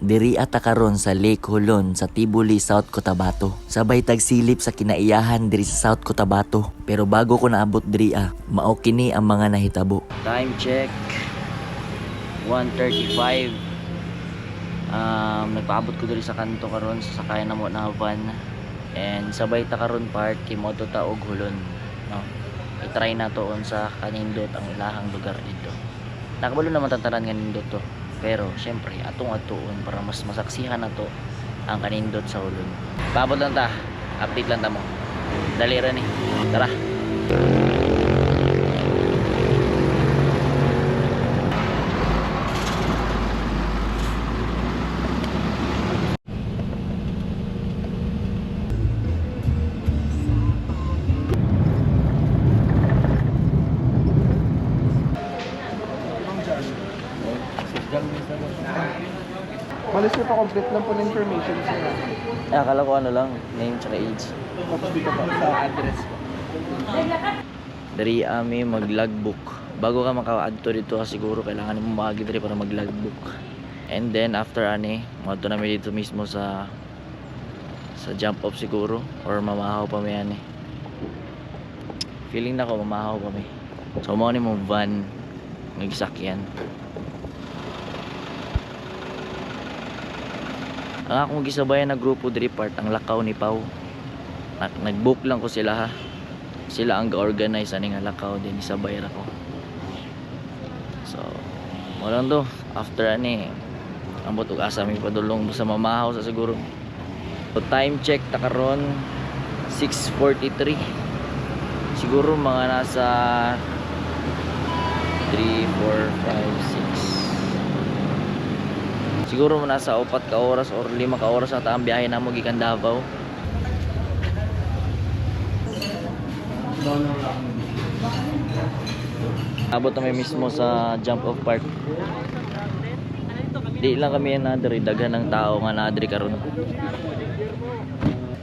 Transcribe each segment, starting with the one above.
Diri ata karon sa Lake Hulon sa Tibuli, South Cotabato. Sabay tagsilip sa kinaiyahan diri sa South Cotabato. Pero bago ko naabot diri mao kini ang mga nahitabo. Time check 1:35. Nagpaabot ko diri sa kanto karon sa sakayan namo na van. And sabay ta karon part kay moto ta og Hulon, no. I-try na to sa kanindot ang ilahang lugar dito. Nakabalo naman tatanan nga nindot to. Pero syempre atong atuon para mas masaksihan na to ang kanindot sa Hulon. Paabot lang ta, update lang ta mo. Dali ra ni. Tara. Malis ko pa complete lang po ng information sir. Akala ko ano lang, name tsaka age. Tapos dito pa sa address ko. Dari ami mag-logbook. Bago ka maka-adto dito siguro kailangan mo maagi diri para mag-logbook. And then after ani, madto na mi dito mismo sa jump off siguro or mamahaw pa mi ani. Feeling na ko mamahaw pa mi. So mo ni mo van nagsakyan. Ang akong gisabayan na grupo diri part ang lakaw ni Pau. Nag-book lang ko sila ha. Sila ang ga-organize ani nga lakaw din isabay ra ko. So, mo lang do after ani ambot og asa mi padulong sa mamahaw sa siguro. So time check ta karon 6:43. Siguro mga nasa 3, 4, 5, 6 siguro mo nasa 4 ka oras or 5 ka oras ata ang biyahe namo gikan Davao. Abot na mismo sa jump off park. Di lang kami na diri daghan ng tao nga na diri karon.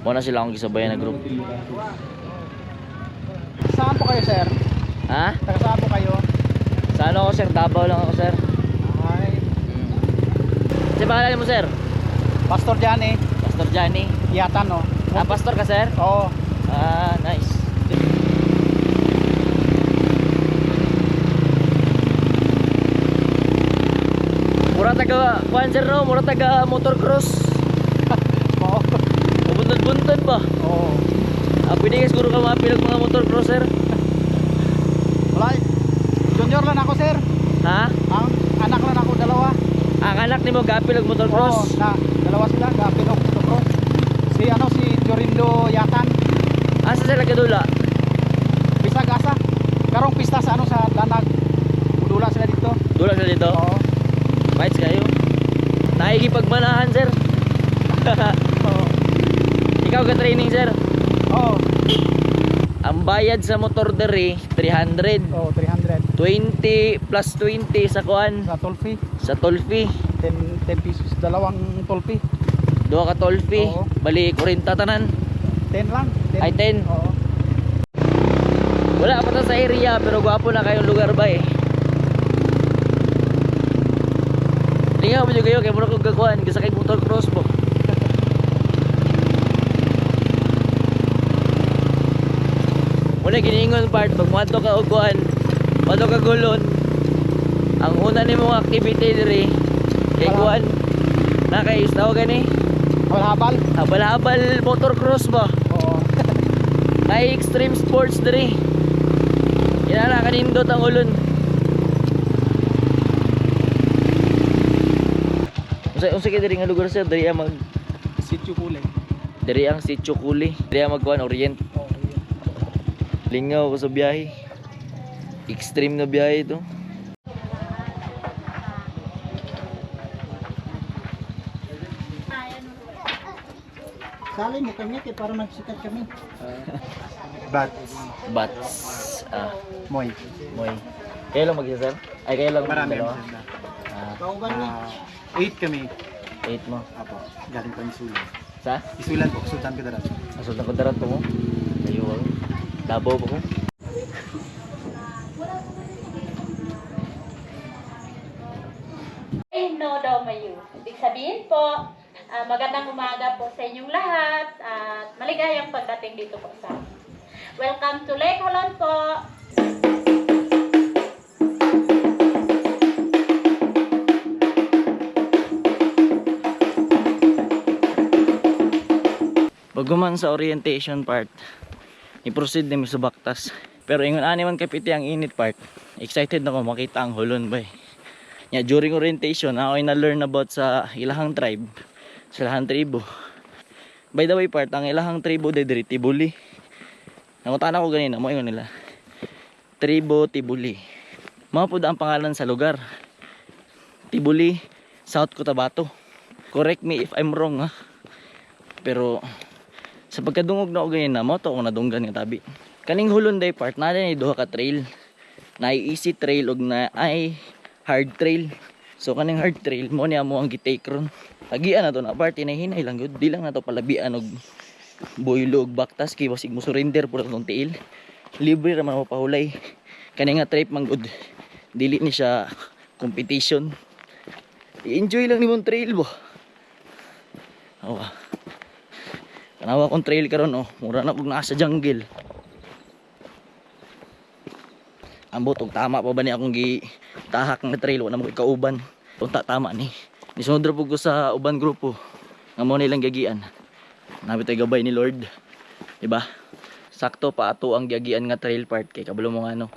Mo na sila akong gisabayan na group. Saan po kayo sir? Ha? Taga saan po kayo? Sa ano ako sir? Davao lang ako sir. Ay, Sa pangalan mo sir? Pastor Johnny. Pastor Johnny. Yatan no? Pastor ka sir? Oo. Nice. Mura taga kuan sir no? Mura taga motocross. Oo. Buntod-buntod ba? Oo. Pwede ka siguro ka mapilag mga motocross sir? Wala. Junior lang ako sir. Ha? Ang anak lang ako dalawa. Ang anak ni mo gapilag motocross? Oo, dalawa sila, gapilog motocross. Si Jorindo Yatan. Asa sila kadula? Bisag asa. Karong pista sa sa Lanag. Mudula sila dito. Dula sila dito? Oo. Fights kayo? Naikipagmanahan sir? Oo. Ikaw ka training sir? Oo. Ang bayad sa motor dere 300. Oo, 300. 20 plus 20 sa kuan Sa toll fee. sa toll fee. 10 pesos, dalawang toll fee. Duha ka toll fee. Oo. Bali 40 tanan. 10 lang. Ay 10. Oo. Wala pa ta sa area pero gwapo na kayong lugar ba eh. Lingaw mo kayo kay mura kog gakuan kasi kay motor cross mo. Muna giningon part pag madto ka og kuan, madto ka Hulon. Ang una nimo activity diri kay kuan na kay istaw gani. Habal-habal. Habal-habal motocross ba? Oo. Kay extreme sports diri. Inana kanindot ang Hulon. Unsa kay diri nga lugar sir? Diri ang Sitio Kulay. diri ang Sitio Kuli. Diri ang magkuan Orient. Oo. Lingaw ko sa biyahe. Extreme na biyahe ito. Sali mo kami kay para magsikat kami. Bats. Moy. Moy. Kayo lang mag-isa sir? Ay kayo lang Marami dalawa? ang senda. Ah, 8 kami. 8 mo. Apo, galing pa Isulan. Sa? Isulan po, Sultan Kudarat. Asol na ko darat to mo. Ayun. Davao ba ko? No daw mayo. Ibig sabihin po, magandang umaga po sa inyong lahat at maligayang pagdating dito po sa amin. Welcome to Lake Holon po. Pagguman sa orientation part, i-proceed na sa baktas. Pero ingon ani man kapiti ang init part, excited na ko makita ang hulon bay. Yeah, during orientation, ako ay na-learn about sa ilahang tribe, sa ilahang tribo. By the way part, ang ilahang tribo de diri Tibuli. Nangutan ako ganina, mo ingon nila. Tribo Tibuli. Mao pud ang pangalan sa lugar. Tibuli, South Cotabato. Correct me if I'm wrong ha. Pero sa pagkadungog na og ganina, mo to ako nadunggan nga tabi. Kaning hulon day part, na ni duha ka trail. Na easy trail og na ay hard trail. So kaning hard trail mo niya mo ang gitake ron. Agian na to na part hinay lang gud. Di lang na to palabian og boylo og baktas kay basig mo surrender pud tong tiil. Libre ra man mo pahulay. Kani nga trip man gud. Dili ni siya competition. I-enjoy lang nimong trail bo. Oh. Tanawa kong trail karon oh, mura na kog naa sa jungle. Ambot og tama pa ba ni akong gitahak nga trail wala mo ko ikauban. Unta tama ni. Nisunod ra pud ko sa uban grupo. Nga mo nilang gagian. Nabi tay gabay ni Lord. Diba? Sakto pa ato ang gagian nga trail part kay kabalo mo nga no.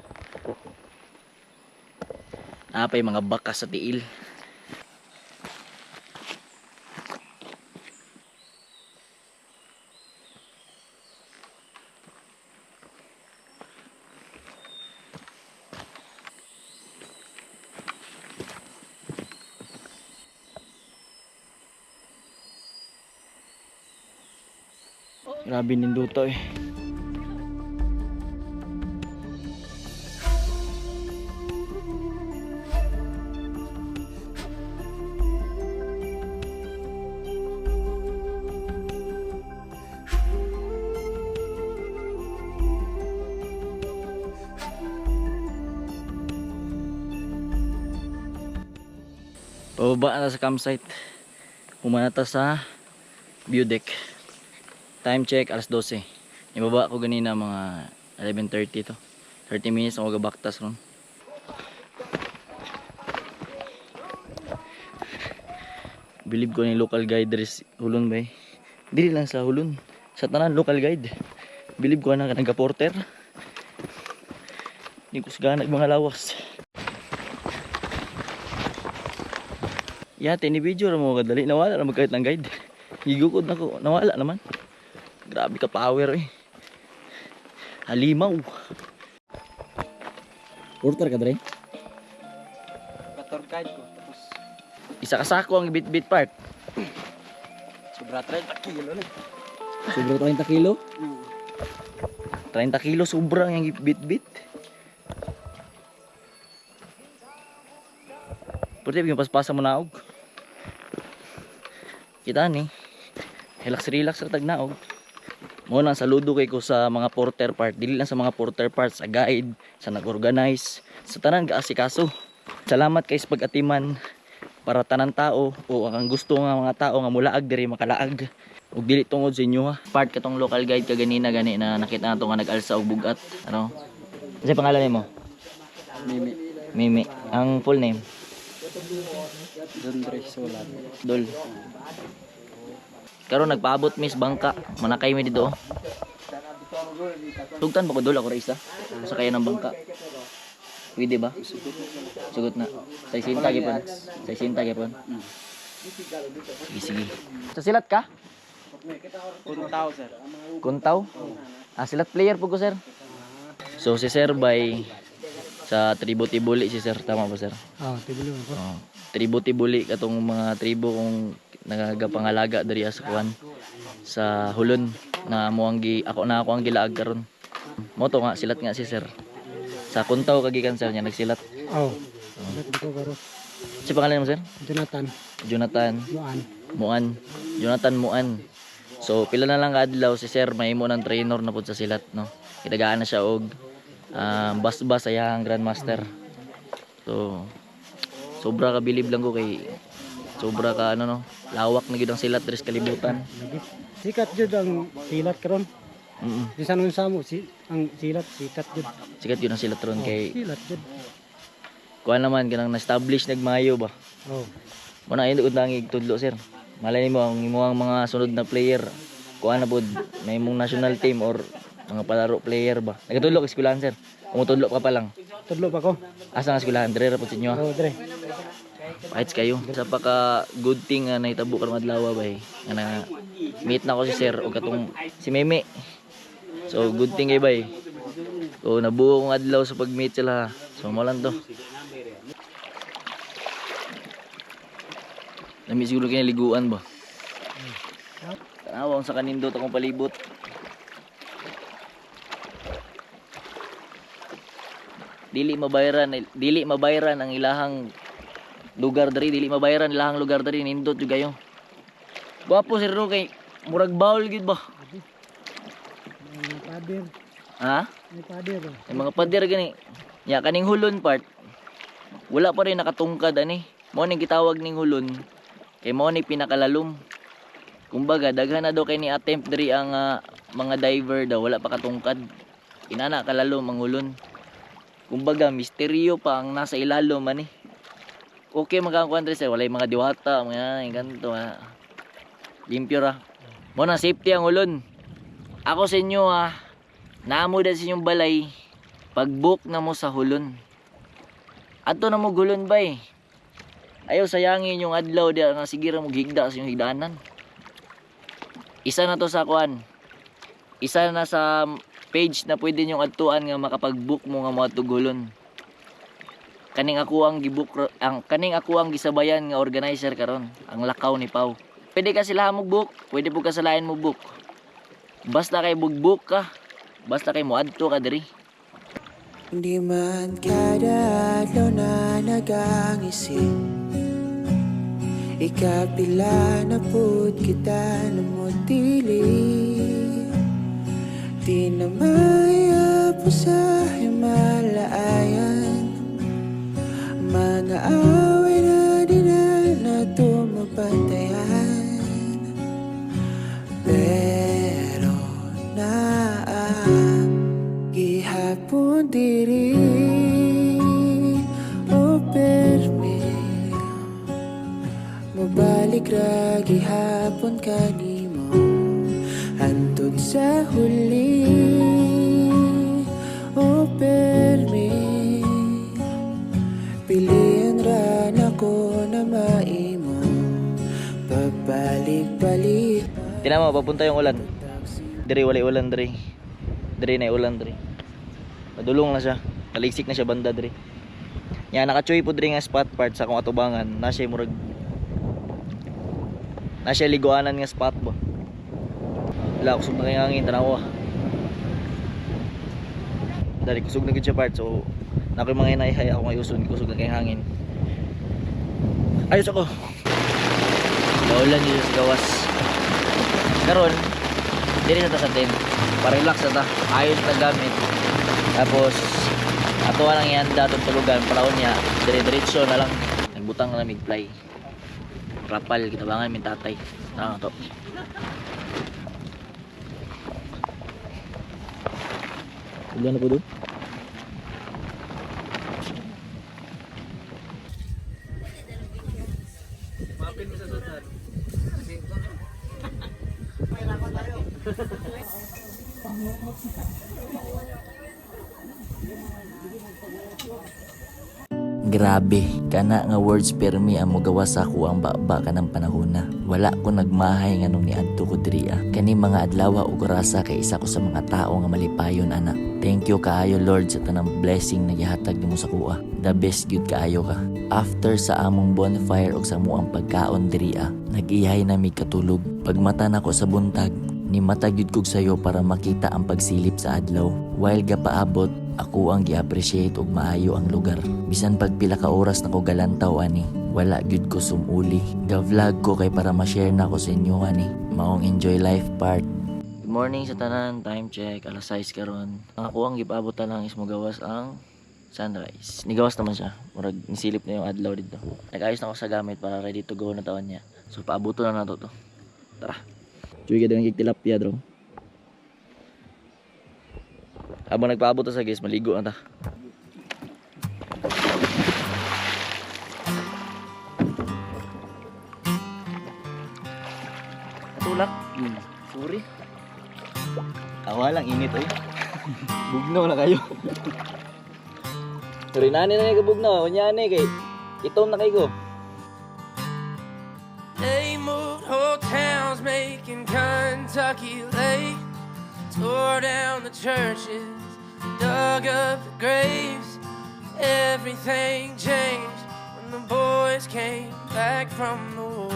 Napay mga bakas sa tiil. Grabe ninduto eh. Pababa na sa campsite. Pumanata sa view deck. Time check alas 12. Ibaba ko ganina mga 11:30 to. 30 minutes ako gabaktas ron. Believe ko ni local guide res hulon bay. Dili lang sa hulon, sa tanan local guide. Believe ko na kanang porter. Di ko sagana mga lawas. Yate ni video ra mo kadali nawala ra magkait ng guide. Gigukod na ko, nawala naman. Grabe ka power eh. Halimaw. Porter ka dre? Kator guide ko. Tapos Isa ka sako ang bit-bit part. sobra 30 kilo na. Sobra 30 kilo? 30 kilo sobra ang bit-bit. Pwede yung paspasa mo naog. Kita ni. Relax ra tag naog. Mo nang saludo kay ko sa mga porter part, dili lang sa mga porter parts, sa guide, sa nag-organize, sa tanan kaasikaso. Salamat kay sa pag-atiman para tanan tao o ang gusto nga mga tao nga mulaag diri makalaag. Ug dili tungod sa inyo ha. Part katong local guide ka ganina gani na nakita nato nga nag-alsa og bugat, ano? Ano pangalan nimo? Mimi. Mimi. Ang full name? Dondre Solan. Dol. Karon nagpaabot mis bangka, manakay mi dito. Tugtan ba ko dol ako ra isa? Sa kaya ng bangka. Pwede ba? Sugot na. Sa isinta gyapon. Sa isinta gyapon. Sige. Sa silat ka? Kuntaw sir. Kuntaw? Ah, silat player po ko sir. So si Sir by sa Tribo Tibuli si Sir, tama ba Sir? Tibuli ko. Oh, Tribo Tibuli katong mga tribo kung nagagapangalaga diri sa kuan sa hulon na mo ang ako ang gilaag karon. Mo to nga silat nga si Sir. Sa Kuntaw kagikan Sir niya nagsilat. Dito baro. Si pangalan mo Sir? Jonathan. Jonathan Muan. Jonathan Muan. So pila na lang kadlaw si Sir may mo ng trainer na pud sa silat no. Kitagaan na siya og bas-bas ayang grandmaster. So sobra ka bilib lang ko kay Sobra ka ano no, lawak na gid ang silat diri sa kalibutan. Lagi. Sikat jud ang silat karon. Bisan unsa mo ang silat sikat jud. Sikat yun ang silat ron kay Silat jud. kuha naman kanang na-establish nagmayo ba. Oh. Muna hindi ko nangig tudlo sir. Malay mo ang imong mga sunod na player. Kuha na pod may imong national team or mga palaro player ba. Nagatudlo ka eskwelahan sir. Umutudlo ka pa lang. Tudlo pa ko. Asa nga eskwelahan dire ra pod sa inyo. Oh, dre. Fights kayo. Sa paka good thing nga nahitabo karong adlaw ba nga na meet na ko si sir o katong si Meme. So good thing kay bay. So nabuo kong adlaw sa pag-meet sila. So mo lang to. Nami siguro kaya liguan ba? Tanawang sa kanindot akong palibot. Dili mabayaran ang ilahang lugar diri, dili mabayaran ilahang lugar diri nindot jud kayo. Gwapo sir ro kay murag bawl gid ba? May pader. Ha? May pader. Yung mga pader gani. Ya kaning hulon part. Wala pa rin nakatungkad ani. Mao ning gitawag ning hulon. Kay mao ni pinakalalom. Kumbaga daghan na daw kay ni attempt diri ang mga diver daw wala pa katungkad. Inana kalalom ang hulon. Kumbaga misteryo pa ang nasa ilalom ani. Okay magkakuan diri sir, walay mga diwata, mga ganto ha. Limpyo ra. Mo na safety ang hulon. Ako sa inyo naamo da sa inyong balay pag-book na mo sa hulon. Adto na mo gulon bay. Ayaw sayangin yung adlaw dia nga sige ra mo higda sa inyong higdanan. Isa na to sa kuan. Isa na sa page na pwede nyong adtuan nga makapag-book mo nga moadto gulon. Kaning ako ang gisabayan nga organizer karon, ang lakaw ni Pau. Pwede ka sila mo book, pwede po ka sa lain mo book. Basta kay book ka, basta kay moadto ka diri. Hindi man kada adlaw na nagangisip, ikapila na pud kita namutili. Di na mayapo sa Himalayan, mga away na di na tumapantayan. Pero gihapon diri o permi, mabalik ra gihapon kanimo hantod sa huli. O permi, pilihan ra nako na maimo pagbalik-balik. Tingnan mo papunta yung ulan. Diri wala ulan diri. Diri na ulan diri. Padulong na siya. Taligsik na siya banda diri. Nya nakachoy po diri nga spot part sa akong atubangan. Na siya murag na siya liguanan nga spot ba. Wala kusog na kay hangin tanawa. Dari kusog na gid siya part so nakoy mga inayhay ako ngayuson kusog na kay hangin. Ayos ako. Maulan dito sa gawas. Karon diri na ta sa tent. Pa-relax na ta. Ayos na gamit. Tapos ato lang yan datong tulugan paraon niya dire-diretso na lang. Nagbutang na mig fly. Rapal kita bangan min tatay. Na to. Ulan na po doon. Grabe, kana nga words permi ang mogawa sa ako ang baba ka ng panahona. Wala ko nagmahay nga nung niadto ko diriya. Kani mga adlaw ug orasa kay isa ko sa mga tao nga malipayon ana. Thank you kaayo Lord sa tanang blessing na gihatag nimo sa kuha. The best gyud kaayo ka. After sa among bonfire ug sa amuang pagkaon diriya, nag-ihay na mi katulog. Pagmata nako sa buntag, ni mata gyud kog sayo para makita ang pagsilip sa adlaw. While gapaabot, ako ang gi-appreciate og maayo ang lugar. Bisan pagpila ka oras nako galantaw ani, wala gyud ko sumuli. Ga-vlog ko kay para ma-share na ko sa inyo ani. Maong enjoy life part. Good morning sa tanan, time check, alas 6 karon. Ako ang gipaabot lang is mogawas ang Sunrise. Nigawas naman siya. Murag nisilip na yung adlaw dito. Nag-ayos na ako sa gamit para ready to go na taon niya. So paabuto na nato to. Tara. Chuy ka doon tilapia bro. Habang nagpaabot sa guys, maligo na ta. Tulak. Sorry. Kawalang init oy. Bugnaw na kayo. Sorry nani na ka bugnaw, unyane kay itom na kayo. They moved whole towns, making Kentucky late. Tore down the churches, dug up the graves. Everything changed when the boys came back from the war.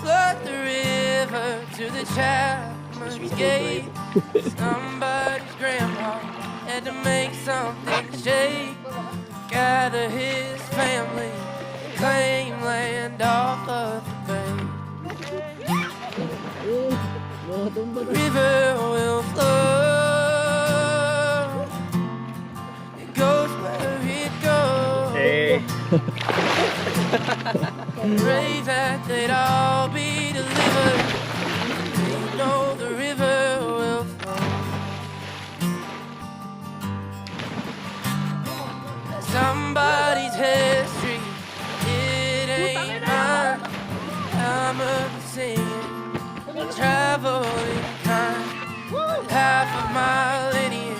Flood the river to the Chapman's Gate. Somebody's grandpa had to make something shake. Gather his family, claim land off of the bay. The river will flow. It goes where it goes. Pray that they'd all be delivered. They know the river will flow. Somebody's history, it ain't mine. I'm a singing, traveling kind. Half of my lineage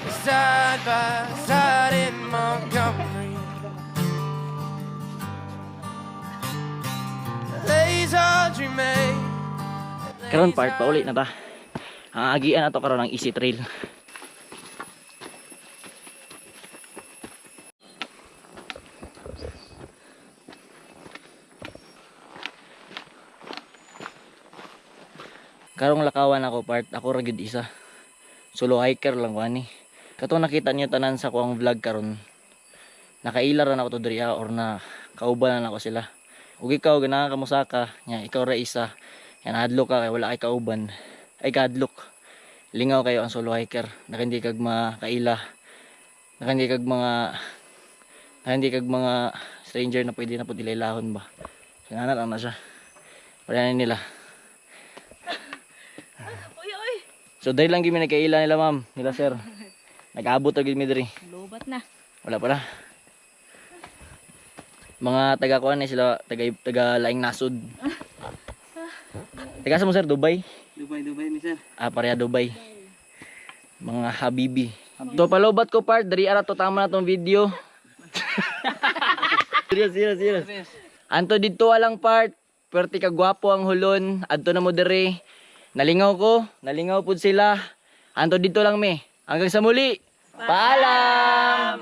is side by side in Montgomery. Lays Audrey May. Karon part pa uli na ta. Ang agian na to karon ang easy trail. Karong lakawan ako part, ako ra gyud isa. Solo hiker lang ko ani. Kato nakita niyo tanan sa kuang vlog karon. Nakailar na ako to diri or na kauban na ako sila. Ug ikaw ganahan ka mosaka, nya ikaw ra isa. Yan adlok ka kay wala kay kauban. Ay kadlok. Lingaw kayo ang solo hiker. Nakandi kag makaila. Nakandi kag mga stranger na pwede na pud ilailahon ba. Sinana lang na siya. Parehan nila. So dahil lang gimi nagkaila nila ma'am, nila sir. Nag-abot na gimi diri. Lubat na. Wala pa na. Mga taga-kuan ni sila, taga laing nasod. Taga sa mo sir, Dubai? Dubai mi sir. Pareha Dubai. Mga habibi. To palobat ko part, dari ara to tama na tong video. Serious. Anto dito alang part, perti ka gwapo ang hulon, adto na mo diri. Nalingaw pud sila. Anto dito lang me. Hanggang sa muli. Paalam!